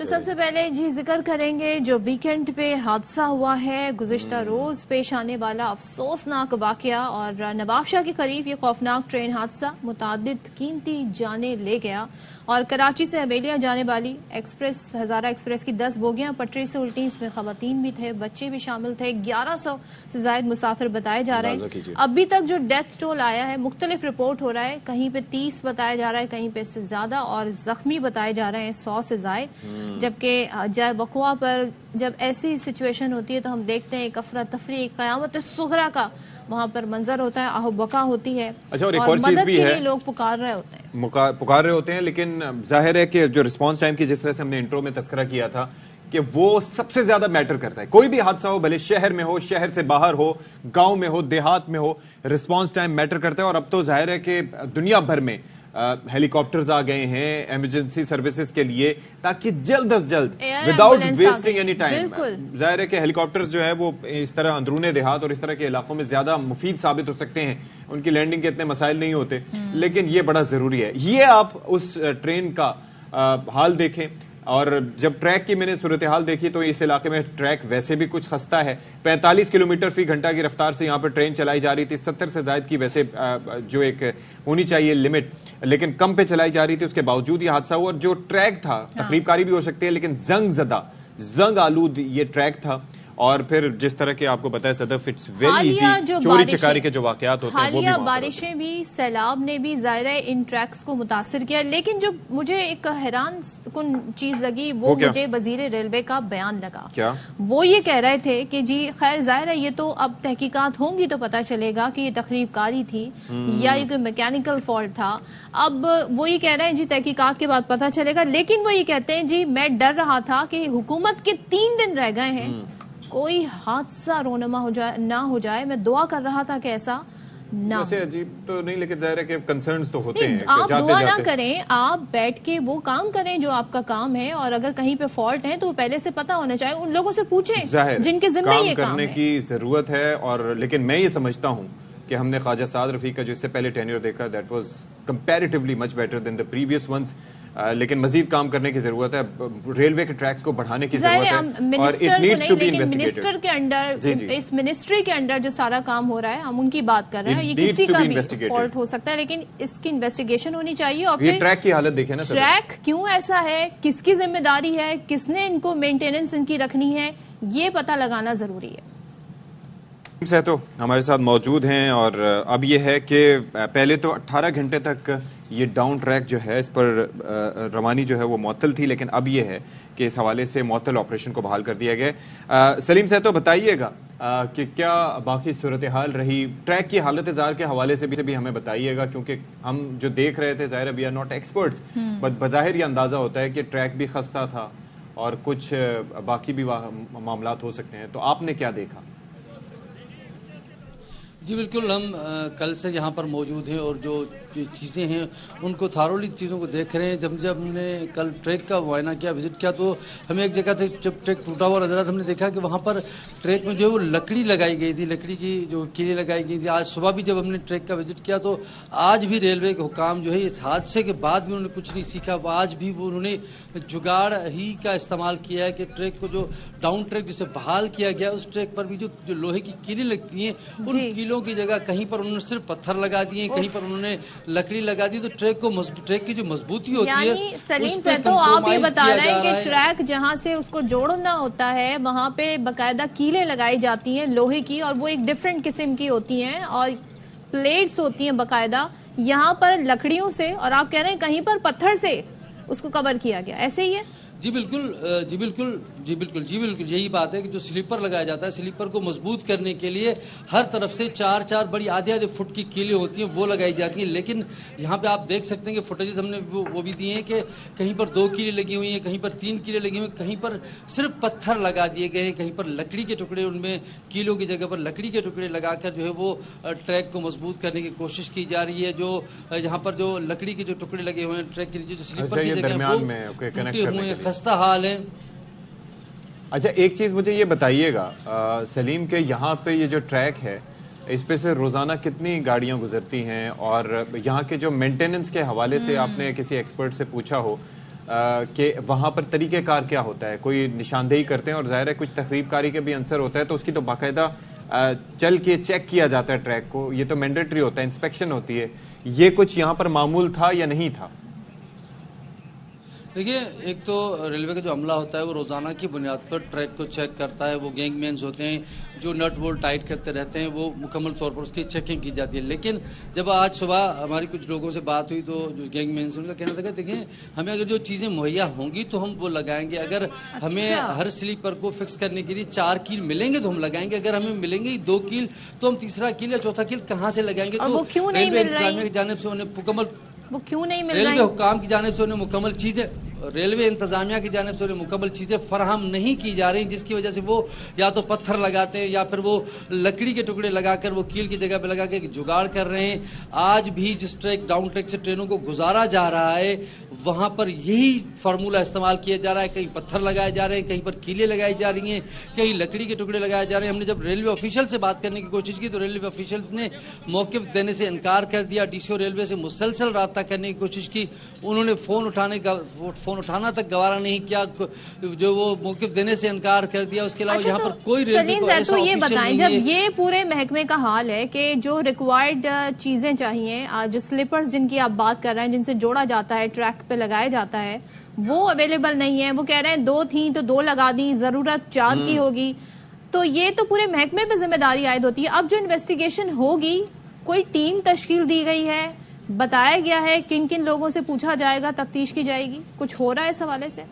تو سب سے پہلے جی ذکر کریں گے جو ویکینڈ پہ حادثہ ہوا ہے، گزشتہ روز پیش آنے والا افسوسناک واقعہ اور نواب شاہ کے قریب یہ خوفناک ٹرین حادثہ متعدد قیمتی جانیں لے گیا اور کراچی سے حویلیاں جانے والی ایکسپریس ہزارہ ایکسپریس کی 10 بوگیاں پٹری سے الٹی، اس میں خواتین بھی تھے، بچے بھی شامل تھے، 1100 سے زائد مسافر بتائے جا رہے ہیں۔ ابھی تک جو ڈیتھ ٹول آیا ہے مختلف رپورٹ ہو رہا ہے، کہیں پہ 30 بتایا جا رہا ہے، کہیں پہ اس سے زیادہ، اور زخمی بتائے جا رہے ہیں 100 سے زائد، جبکہ جائے وقوع پر جب ایسی سچویشن ہوتی ہے تو ہم دیکھتے ہیں ایک افراتفری، ایک قیامت صغریٰ کا وہاں پر منظر ہوتا ہے، آہو بکا ہوتی ہے اور مدد کے لیے لوگ پکار رہے ہوتے ہیں لیکن ظاہر ہے کہ جو رسپانس ٹائم کی جس طرح سے ہم نے انٹرو میں تذکرہ کیا تھا کہ وہ سب سے زیادہ میٹر کرتا ہے، کوئی بھی حادثہ ہو، بھلے شہر میں ہو، شہر سے باہر ہو، گاؤں میں ہو، دیہات میں ہو، رسپانس ٹائم میٹر کرتا ہے۔ اور اب تو ظاہر ہے کہ دنیا بھر میں ہیلی کاپٹرز آ گئے ہیں ایمرجنسی سروسز کے لیے، تاکہ جلد از جلد وداؤٹ ویسٹنگ اینی ٹائم، ظاہر ہے کہ ہیلی کاپٹرز جو ہے وہ اس طرح اندرون دیہات اور اس طرح کے علاقوں میں زیادہ مفید ثابت ہو سکتے ہیں، ان کی لینڈنگ کے اتنے مسائل نہیں ہوتے، لیکن یہ بڑا ضروری ہے۔ یہ آپ اس ٹرین کا حال دیکھیں، اور جب ٹریک کی میں نے صورتحال دیکھی تو اس علاقے میں ٹریک ویسے بھی کچھ خستہ ہے، 45 کلومیٹر فی گھنٹہ کی رفتار سے یہاں پر ٹرین چلائی جا رہی تھی، 70 سے زائد کی ویسے جو ایک ہونی چاہیے لمٹ، لیکن کم پہ چلائی جا رہی تھی، اس کے باوجود یہ حادثہ ہوا۔ اور جو ٹریک تھا تخریب کاری بھی ہو سکتی ہے، لیکن زنگ زدہ، زنگ آلود یہ ٹریک تھا۔ اور پھر جس طرح کے آپ کو پتا ہے صدف، اٹس ویری ایزی، چوری چکاری کے جو واقعات ہوتے ہیں وہ بھی حالیہ بارشیں بھی، سیلاب نے بھی ظاہر ہے ان ٹریکس کو متاثر کیا، لیکن جو مجھے ایک حیران کن چیز لگی وہ مجھے وزیر ریلوے کا بیان لگا۔ کیا وہ یہ کہہ رہے تھے کہ جی خیر ظاہر ہے یہ تو اب تحقیقات ہوں گی تو پتہ چلے گا کہ یہ تخریب کاری تھی یا یہ کوئی میکینیکل فالٹ تھا، اب وہ یہ کہہ رہے ہیں جی تحقیقات کے بعد پتہ چلے گا، لیکن وہ یہ کہتے ہیں جی میں ڈر رہا تھا کہ حکومت کے 3 دن رہ گئے ہیں، کوئی حادثہ رونما نہ ہو جائے، میں دعا کر رہا تھا کہ ایسا نہ ہو۔ ویسے عجیب تو نہیں، لیکن ظاہر ہے کہ کنسرنز تو ہوتے ہیں، آپ دعا نہ کریں، آپ بیٹھ کے وہ کام کریں جو آپ کا کام ہے، اور اگر کہیں پہ فالٹ ہے تو پہلے سے پتہ ہونا چاہیے، ان لوگوں سے پوچھیں جن کے ذمہ یہ کام کرنے کی ضرورت ہے۔ اور لیکن میں یہ سمجھتا ہوں کہ ہم نے خواجہ سعد رفیق کا جو اس سے پہلے ٹینیور دیکھا، that was comparatively much better than the previous ones, لیکن مزید کام کرنے کی ضرورت ہے، ریلوے کے ٹریکس کو بڑھانے کی ضرورت ہے، اور it needs to be investigated. Minister کے انڈر، اس منسٹری کے انڈر جو سارا کام ہو رہا ہے ہم ان کی بات کر رہے ہیں، یہ کسی کا بھی فالٹ ہو سکتا ہے، لیکن اس کی انویسٹیگیشن ہونی چاہیے۔ اور پھر ٹریک کی حالت دیکھیں نا، ٹریک کیوں ایسا ہے، کس کی ذمہ داری ہے، کس نے ان کو مینٹیننس ان کی رکھنی ہے، یہ پتہ لگانا ضروری ہے۔ تو ہمارے ساتھ موجود ہیں، اور اب یہ ہے کہ پہلے تو 18 گھنٹے تک یہ ڈاؤن ٹریک جو ہے اس پر روانی جو ہے وہ معطل تھی، لیکن اب یہ ہے کہ اس حوالے سے معطل آپریشن کو بحال کر دیا گیا۔ سلیم صاحب تو بتائیے گا کہ کیا باقی صورتحال رہی، ٹریک کی حالت زار کے حوالے سے بھی ہمیں بتائیے گا، کیونکہ ہم جو دیکھ رہے تھے ظاہر we are not experts, but بظاہر یہ اندازہ ہوتا ہے کہ ٹریک بھی خستہ تھا اور کچھ باقی بھی معاملات ہو سکتے ہیں، تو آپ نے کیا دیکھا؟ جی بالکل، ہم کل سے یہاں پر موجود ہیں اور جو چیزیں ہیں ان کو تھارولی چیزوں کو دیکھ رہے ہیں۔ جب ہم نے کل ٹریک کا معائنہ کیا، وزٹ کیا، تو ہمیں ایک جگہ سے جب ٹریک ٹوٹا ہوا نظر آیا، ہم نے دیکھا کہ وہاں پر ٹریک میں جو ہے وہ لکڑی لگائی گئی تھی، لکڑی کی جو کیلیں لگائی گئی تھی۔ آج صبح بھی جب ہم نے ٹریک کا وزٹ کیا تو آج بھی ریلوے کے حکام جو ہے اس حادثے کے بعد بھی انہوں نے کچھ نہیں سیکھا، آج بھی وہ انہوں نے جگاڑ ہی کا استعمال کیا ہے کہ ٹریک کو جو ڈاؤن ٹریک جسے بحال کیا گیا اس ٹریک پر بھی جو لوہے کی کیلیں لگتی ہیں ان کیلوں کی جگہ کہیں پر انہوں نے صرف پتھر لگا دیے، کہیں پر انہوں نے لکڑی لگا دی، تو ٹریک کی جو مضبوطی ہوتی ہے، یعنی سلیم سے تو آپ یہ بتا رہے ہیں کہ ٹریک جہاں سے اس کو جوڑنا ہوتا ہے وہاں پہ باقاعدہ کیلیں لگائی جاتی ہیں لوہے کی، اور وہ ایک ڈیفرنٹ قسم کی ہوتی ہیں اور پلیٹس ہوتی ہیں باقاعدہ، یہاں پر لکڑیوں سے، اور آپ کہہ رہے ہیں کہیں پر پتھر سے اس کو کور کیا گیا، ایسے ہی ہے؟ جی بالکل یہی بات ہے کہ جو سلیپر لگایا جاتا ہے، سلیپر کو مضبوط کرنے کے لیے ہر طرف سے 4 بڑی آدھے فٹ کی کیلیں ہوتی ہیں وہ لگائی جاتی ہیں، لیکن یہاں پہ آپ دیکھ سکتے ہیں کہ فوٹیجز ہم نے وہ بھی دیے ہیں کہ کہیں پر 2 کیلیں لگی ہوئی ہیں، کہیں پر 3 کیلیں لگی ہوئی ہیں، کہیں پر صرف پتھر لگا دیے گئے ہیں، کہیں پر لکڑی کے ٹکڑے، ان میں کیلوں کی جگہ پر لکڑی کے ٹکڑے لگا کر جو ہے وہ ٹریک کو مضبوط کرنے کی کوشش کی جا رہی ہے۔ جو یہاں پر جو لکڑی کے جو ٹکڑے لگے ہوئے ہیں ٹریک کے نیچے، جو سلیپر کی جگہ وہ ٹوٹے ہوئے ہیں، خستہ حال ہے۔ اچھا ایک چیز مجھے یہ بتائیے گا سلیم، کہ یہاں پہ یہ جو ٹریک ہے اس پہ سے روزانہ کتنی گاڑیاں گزرتی ہیں، اور یہاں کے جو مینٹیننس کے حوالے سے آپ نے کسی ایکسپرٹ سے پوچھا ہو کہ وہاں پر طریقہ کار کیا ہوتا ہے. کوئی نشاندہی کرتے ہیں اور ظاہر ہے کچھ تخریب کاری کا بھی عنصر ہوتا ہے تو اس کی تو باقاعدہ چل کے چیک کیا جاتا ہے ٹریک کو, یہ تو مینڈیٹری ہوتا ہے, انسپیکشن ہوتی ہے. یہ کچھ یہاں پر معمول تھا یا نہیں تھا؟ دیکھیے, ایک تو ریلوے کا جو عملہ ہوتا ہے وہ روزانہ کی بنیاد پر ٹریک کو چیک کرتا ہے. وہ گینگ مینز ہوتے ہیں جو نٹ بولٹ ٹائٹ کرتے رہتے ہیں, وہ مکمل طور پر اس کی چیکنگ کی جاتی ہے. لیکن جب آج صبح ہماری کچھ لوگوں سے بات ہوئی تو جو گینگ مینز ان کا کہنا تھا کہ دیکھیں ہمیں اگر جو چیزیں مہیا ہوں گی تو ہم وہ لگائیں گے. اگر ہمیں ہر سلیپر کو فکس کرنے کے لیے 4 کیل ملیں گے تو ہم لگائیں گے. اگر ہمیں ملیں گے 2 کیل تو ہم تیسرا کیل یا چوتھا کیل کہاں سے لگائیں گے؟ تو ریلوے انتظامیہ کی جانب سے انہیں مکمل, وہ کیوں نہیں مل ریلوے حکام کی جانب سے انہیں مکمل چیزیں, ریلوے انتظامیہ کی جانب سے انہیں مکمل چیزیں فراہم نہیں کی جا رہی, جس کی وجہ سے وہ یا تو پتھر لگاتے ہیں یا پھر وہ لکڑی کے ٹکڑے لگا کر وہ کیل کی جگہ پہ لگا کے جگاڑ کر رہے ہیں. آج بھی جس ٹریک ڈاؤن ٹریک سے ٹرینوں کو گزارا جا رہا ہے وہاں پر یہی فارمولہ استعمال کیا جا رہا ہے. کہیں پتھر لگائے جا رہے ہیں, کہیں پر کیلیں لگائی جا رہی ہیں, کہیں لکڑی کے ٹکڑے لگائے جا رہے ہیں. ہم نے جب ریلوے آفیشل سے بات کرنے کی کوشش کی تو ریلوے آفیشلز نے موقف دینے سے انکار کر دیا. ڈی سی او ریلوے سے مسلسل رابطہ کرنے کی کوشش کی, انہوں نے فون اٹھانا تک گوارا نہیں کیا, جو وہ موقف دینے سے انکار کر دیا. اس کے علاوہ یہاں پر کوئی ریلوے کو ایسا یہ آفیشل بتائیں, نہیں ہے. جب یہ پورے محکمے کا حال ہے کہ جو ریکوائرڈ چیزیں چاہیے, جو سلیپرز جن کی آپ بات کر رہے ہیں جن سے جوڑا جاتا ہے ٹریک پہ لگایا جاتا ہے, وہ اویلیبل نہیں ہے. وہ کہہ رہے ہیں 2 تھیں تو 2 لگا دی, ضرورت 4 کی ہوگی. تو یہ تو پورے محکمے پہ ذمہ داری عائد ہوتی ہے. اب جو انویسٹیگیشن ہوگی, کوئی ٹیم تشکیل دی گئی ہے, بتایا گیا ہے کن کن لوگوں سے پوچھا جائے گا, تفتیش کی جائے گی, کچھ ہو رہا ہے اس حوالے سے؟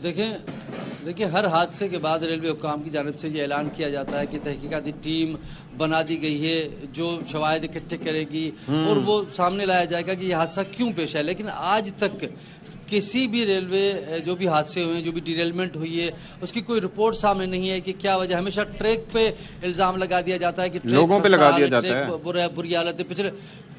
دیکھیں ہر حادثے کے بعد ریلوے حکام کی جانب سے یہ اعلان کیا جاتا ہے کہ تحقیقاتی ٹیم بنا دی گئی ہے جو شواہد اکٹھے کرے گی اور وہ سامنے لایا جائے گا کہ یہ حادثہ کیوں پیش ہے. لیکن آج تک کسی بھی ریلوے جو بھی حادثے ہوئے ہیں, جو بھی ڈیریلمنٹ ہوئی ہے, اس کی کوئی رپورٹ سامنے نہیں ہے کہ کیا وجہ. ہمیشہ ٹریک پہ الزام لگا دیا جاتا ہے کہ لوگوں پہ لگا دیا جاتا ہے, بری حالت ہے. پچھلے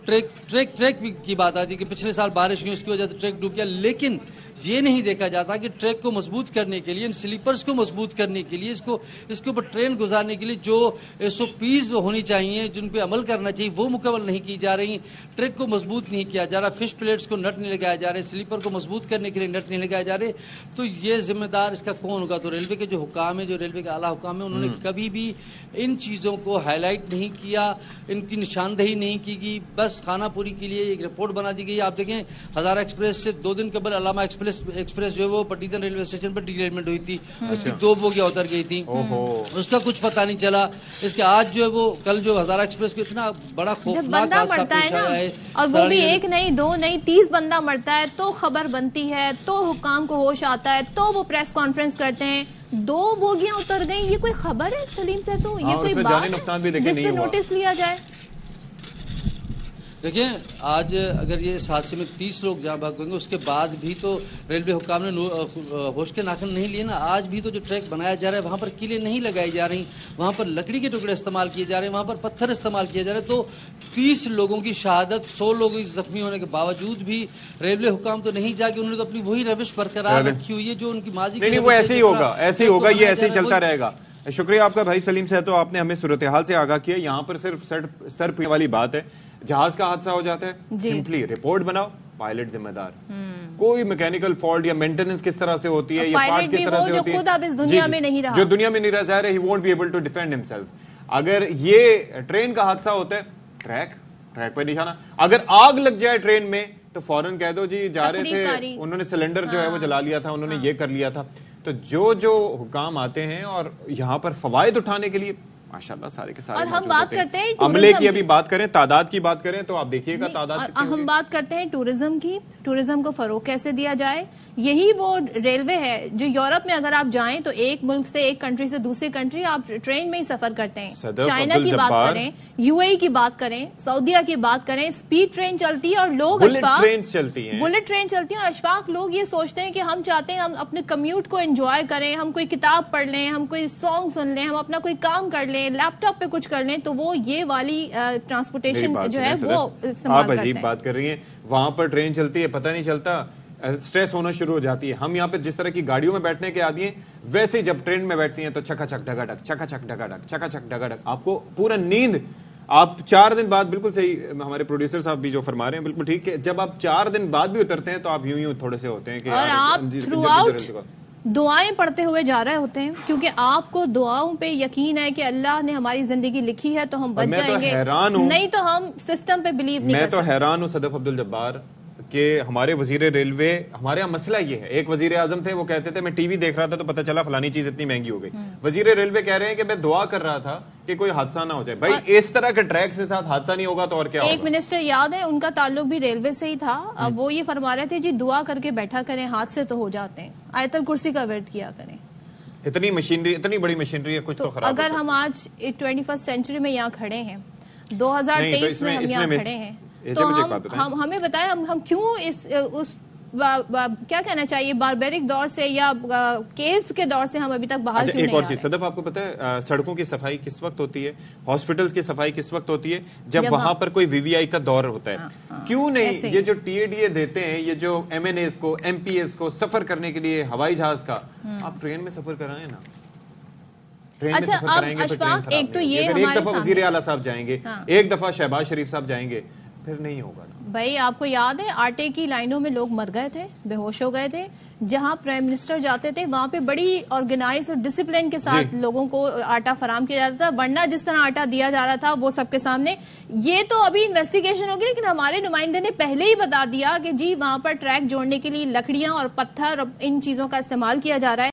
ٹریک کی بات آتی ہے کہ پچھلے سال بارش ہوئی اس کی وجہ سے ٹریک ڈوب گیا. لیکن یہ نہیں دیکھا جاتا کہ ٹریک کو مضبوط کرنے کے لیے, ان سلیپرز کو مضبوط کرنے کے لیے, اس کے اوپر ٹرین گزارنے کے لیے جو SOPs ہونی چاہیے, جن پہ عمل کرنا چاہیے, وہ مکمل نہیں کی جا رہی. ٹریک کو مضبوط نہیں کیا جا رہا, فش پلیٹس کو نٹ نہیں لگایا جا رہے, سلیپر کو مضبوط کرنے کے لیے نٹ نہیں لگائے جا رہے. تو یہ ذمہ دار اس کا کون ہوگا؟ تو ریلوے کے جو حکام ہیں, جو ریلوے کے اعلیٰ حکام ہیں, انہوں نے کبھی بھی ان چیزوں کو ہائی لائٹ نہیں کیا, ان کی نشاندہی نہیں کی گئی. بس خانہ پوری کے لیے ایک رپورٹ بنا دی گئی. آپ دیکھیں ہزارہ ایکسپریس سے 2 دن قبل علامہ ایکسپریس جو ہے وہ پٹیدن ریلوے اسٹیشن پر ڈیریلمنٹ ہوئی تھی, اس کی 2 بوگیاں اتر گئی تھی, اس کا کچھ پتہ نہیں چلا. اس کے آج جو ہے وہ کل جو ہزارہ ایکسپریس کو اتنا بڑا خوفناک حادثہ پیش آیا ہے, اور وہ بھی 1 نہیں 2 نہیں 30 بندہ مرتا ہے تو خبر بنتی ہے, تو حکام کو ہوش آتا ہے, تو وہ پریس کانفرنس کرتے ہیں. 2 بوگیاں اتر گئیں, یہ کوئی خبر ہے سلیم سے؟ تو یہ کوئی بات جس پہ نوٹس لیا جائے؟ دیکھیں آج اگر یہ اس حادثے میں 30 لوگ جہاں بھاگ گئے, اس کے بعد بھی تو ریلوے حکام نے ہوش کے ناخن نہیں لیے نا. آج بھی تو جو ٹریک بنایا جا رہا ہے وہاں پر کیلیں نہیں لگائی جا رہی, وہاں پر لکڑی کے ٹکڑے استعمال کیے جا رہے ہیں, وہاں پر پتھر استعمال کیے جا رہے ہیں. تو 30 لوگوں کی شہادت, 100 لوگوں کی زخمی ہونے کے باوجود بھی ریلوے حکام تو نہیں جاگے. انہوں نے تو اپنی وہی روش برقرار رکھی ہوئی ہے جو ان کی ماضی کی. وہ ایسے ہی ہوگا, ایسے ہی ہوگا, یہ ایسے ہی چلتا رہے گا. شکریہ آپ کا بھائی سلیم صاحب, آپ نے ہمیں صورتحال سے آگاہ کیا. یہاں پر صرف سر پینے والی بات ہے, جہاز کا حادثہ ہو جاتا ہے, سمپلی رپورٹ بناؤ, پائلٹ ذمہ دار. کوئی میکینیکل فالٹ یا مینٹیننس کس طرح سے ہوتی ہے, یا پارٹس کس طرح سے ہوتی ہے, جو دنیا میں نہیں رہا, ظاہر ہے he won't be able to defend himself. اگر یہ ٹرین کا حادثہ ہوتا ہے, ٹریک پہ نشانہ, اگر آگ لگ جائے ٹرین میں تو فوراً کہہ دو جی جا رہے تھے, انہوں نے سلنڈر جو ہے وہ جلا لیا تھا, انہوں نے یہ کر لیا تھا. تو جو حکام آتے ہیں اور یہاں پر فوائد اٹھانے کے لیے ماشاءاللہ سارے کے سارے, اور ہم بات کرتے ہیں عملے کی, ابھی بات کریں تعداد کی بات کریں تو آپ دیکھیے گا تعداد. ہم بات کرتے ہیں ٹورزم کی, ٹورزم کو فروغ کیسے دیا جائے. یہی وہ ریلوے ہے جو یورپ میں اگر آپ جائیں تو ایک ملک سے, ایک کنٹری سے دوسری کنٹری آپ ٹرین میں ہی سفر کرتے ہیں. چائنا کی بات کریں, UAE کی بات کریں, سعودیہ کی بات کریں, اسپیڈ ٹرین چلتی ہے اور لوگ بلٹ ٹرین چلتی ہیں اور اشفاق لوگ یہ سوچتے ہیں کہ ہم چاہتے ہیں ہم اپنے کمیوٹ کو انجوائے کریں, ہم کوئی کتاب پڑھ لیں, ہم کوئی سانگ سن لیں, ہم اپنا کوئی کام کر لیں, لیپ ٹاپ پہ کچھ کر لیں, تو وہ یہ والی ٹرانسپورٹیشن جو ہے وہ استعمال کرتے ہیں. آپ عجیب بات کر رہی ہیں, وہاں پر ٹرین چلتی ہے پتہ نہیں چلتا, سٹریس ہونا شروع ہو جاتی ہے. ہم یہاں پہ جس طرح کی گاڑیوں میں بیٹھنے کے عادی ہیں, ویسے جب ٹرین میں بیٹھتی ہیں تو چھکا چھک ڈگا ڈگ, چھکا چھک ڈگا ڈگ, چھکا چھک ڈگا ڈگ, آپ کو پورا نیند آپ 4 دن بعد، بالکل صحیح ہمارے پروڈیوسر صاحب بھی جو فرما رہے ہیں بالکل ٹھیک، کہ جب آپ 4 دن بعد بھی اترتے ہیں تو آپ یوں تھوڑے سے ہوتے ہیں کہ اور آپ تھرو آؤٹ دعائیں پڑھتے ہوئے جا رہے ہوتے ہیں، کیونکہ آپ کو دعاؤں پہ یقین ہے کہ اللہ نے ہماری زندگی لکھی ہے تو ہم بچ جائیں گے، نہیں تو ہم سسٹم پہ بلیو نہیں میں کر تو سکتے۔ حیران ہوں صدف عبدالجبار کہ ہمارے وزیر ریلوے، ہمارے یہاں مسئلہ یہ ہے، ایک وزیر اعظم تھے وہ کہتے تھے میں ٹی وی دیکھ رہا تھا تو پتہ چلا فلانی چیز اتنی مہنگی ہو گئی، وزیر ریلوے کہہ رہے ہیں کہ میں دعا کر رہا تھا کہ کوئی حادثہ نہ ہو جائے۔ بھائی اس طرح کے ٹریک کے ساتھ حادثہ نہیں ہوگا تو اور کیا ہوگا؟ ایک منسٹر یاد ہے، ان کا تعلق بھی ریلوے سے ہی تھا، اب وہ یہ فرما رہے تھے جی دعا کر کے بیٹھا کریں، حادثے تو ہو جاتے ہیں، آیت الکرسی کا ورد کیا کریں۔ اتنی مشینری، اتنی بڑی مشینری ہے، کچھ تو خراب اگر ہم آج 21 سینچری میں یہاں کھڑے ہیں، 2023 میں ہم یہاں کھڑے ہیں، تو ہمیں بتائیں ہم کیوں اس کیا کہنا چاہیے باربیرک دور سے یا کیوز کے دور سے ہم ابھی تک باہر کیوں نہیں ایک اور آ چیز رہے؟ صدف، آپ کو پتہ ہے سڑکوں کی صفائی کس وقت ہوتی ہے، ہاسپٹلز کی صفائی کس وقت ہوتی ہے؟ جب وہاں پر کوئی وی وی آئی کا دور ہوتا ہے۔ کیوں نہیں یہ جو ٹی اے ڈی اے دیتے ہیں، یہ جو ایم این ایز کو، ایم پی ایز کو سفر کرنے کے لیے ہوائی جہاز کا، آپ ٹرین میں سفر کرائیں نا، ٹرین میں سفر کرائیں گے تو ٹرین خراب نہیں ہوگی۔ اگر ایک دفعہ وزیر اعلیٰ صاحب جائیں گے، ایک دفعہ شہباز شریف صاحب جائیں گے، پھر نہیں ہوگا نا۔ بھائی آپ کو یاد ہے آٹے کی لائنوں میں لوگ مر گئے تھے، بے ہوش ہو گئے تھے، جہاں پرائم منسٹر جاتے تھے وہاں پہ بڑی آرگنائز اور ڈسپلن کے ساتھ لوگوں کو آٹا فراہم کیا جاتا تھا، ورنہ جس طرح آٹا دیا جا رہا تھا وہ سب کے سامنے۔ یہ تو ابھی انویسٹیگیشن ہوگی، لیکن ہمارے نمائندے نے پہلے ہی بتا دیا کہ جی وہاں پر ٹریک جوڑنے کے لیے لکڑیاں اور پتھر اور ان چیزوں کا استعمال کیا جا رہا ہے۔